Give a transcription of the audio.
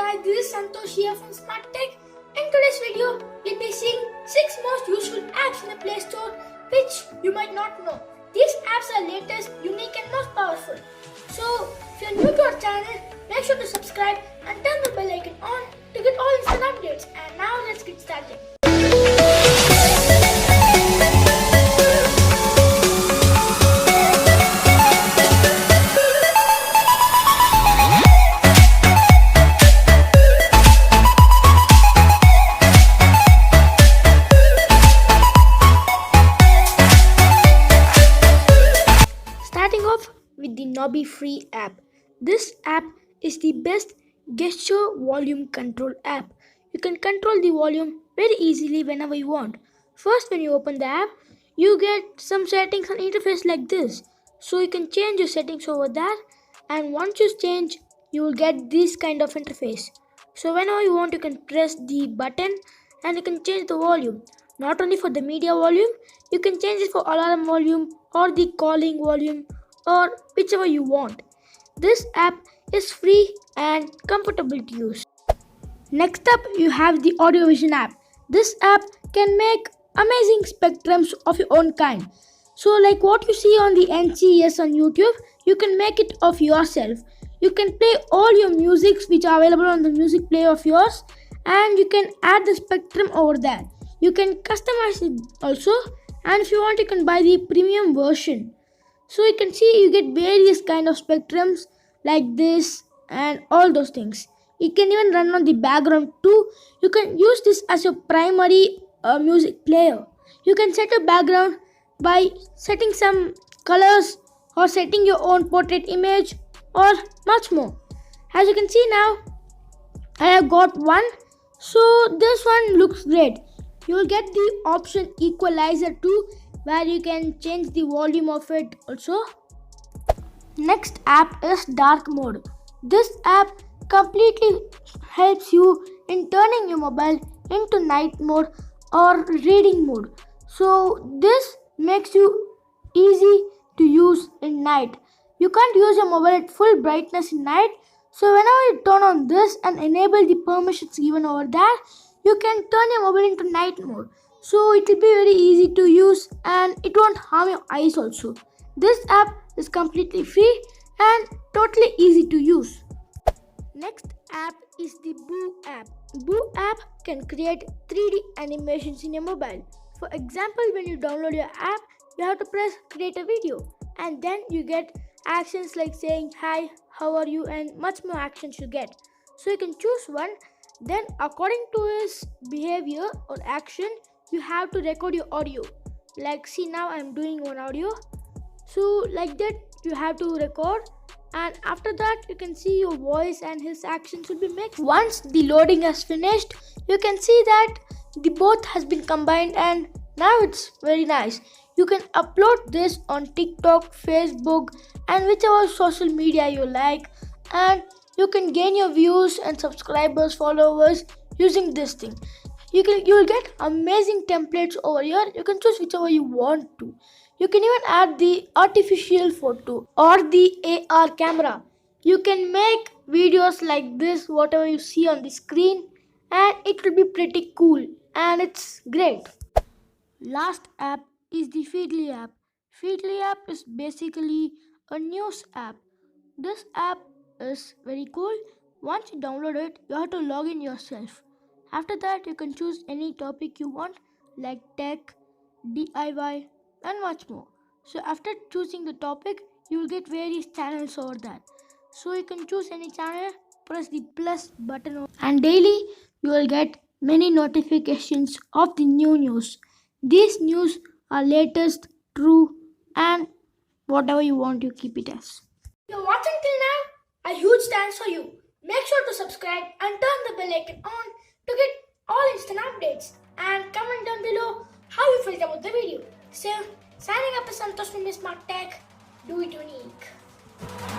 guys, this is Santosh here from SmartTech. In today's video, we'll be seeing 6 most useful apps in the Play Store which you might not know. These apps are latest, unique and most powerful. So, if you're new to our channel, make sure to subscribe and turn the bell icon on to get all instant updates. And now let's get started. Starting off with the Nobby free app. This app is the best gesture volume control app. You can control the volume very easily whenever you want. First, when you open the app, you get some settings and interface like this. So you can change your settings over there, and once you change, you will get this kind of interface. So whenever you want, you can press the button and you can change the volume. Not only for the media volume, you can change it for alarm volume or the calling volume or whichever you want. This app is free and comfortable to use. Next up, you have the Audio VISON app. This app can make amazing spectrums of your own kind. So like what you see on the NCS on YouTube, you can make it of yourself. You can play all your musics which are available on the music player of yours, and you can add the spectrum over there. You can customize it also, and if you want, you can buy the premium version. So you can see you get various kind of spectrums like this and all those things. It can even run on the background too. You can use this as your primary music player. You can set a background by setting some colors or setting your own portrait image or much more. As you can see now, I have got one. So this one looks great. You will get the option equalizer too, where you can change the volume of it also. Next app is dark mode. This app completely helps you in turning your mobile into night mode or reading mode. So this makes you easy to use in night. You can't use your mobile at full brightness in night. So whenever you turn on this and enable the permissions given over there, you can turn your mobile into night mode. So it will be very easy to use and it won't harm your eyes also. This app is completely free and totally easy to use. Next app is the Boo app. Boo app can create 3D animations in your mobile. For example, when you download your app, you have to press create a video, and then you get actions like saying hi, how are you, and much more actions you get. So you can choose one, then according to his behavior or action, you have to record your audio. Like see, now I'm doing one audio. So like that you have to record, and after that you can see your voice and his actions will be mixed. Once the loading has finished, you can see that the both has been combined and now it's very nice. You can upload this on TikTok, Facebook and whichever social media you like, and you can gain your views and subscribers, followers using this thing. You will get amazing templates over here. You can choose whichever you want to. You can even add the artificial photo or the AR camera. You can make videos like this, whatever you see on the screen, and it will be pretty cool and it's great. Last app is the Feedly app. Feedly app is basically a news app. This app is very cool. Once you download it, you have to log in yourself. After that, you can choose any topic you want like tech, DIY and much more. So after choosing the topic, you will get various channels over that. So you can choose any channel, press the plus button, and daily you will get many notifications of the new news. These news are latest, true, and whatever you want, you keep it as. If you're watching till now, a huge thanks for you. Make sure to subscribe and turn the bell icon on to get all instant updates, and comment down below how you felt about the video. So, signing up is Santosh from SmartTech. Do it unique.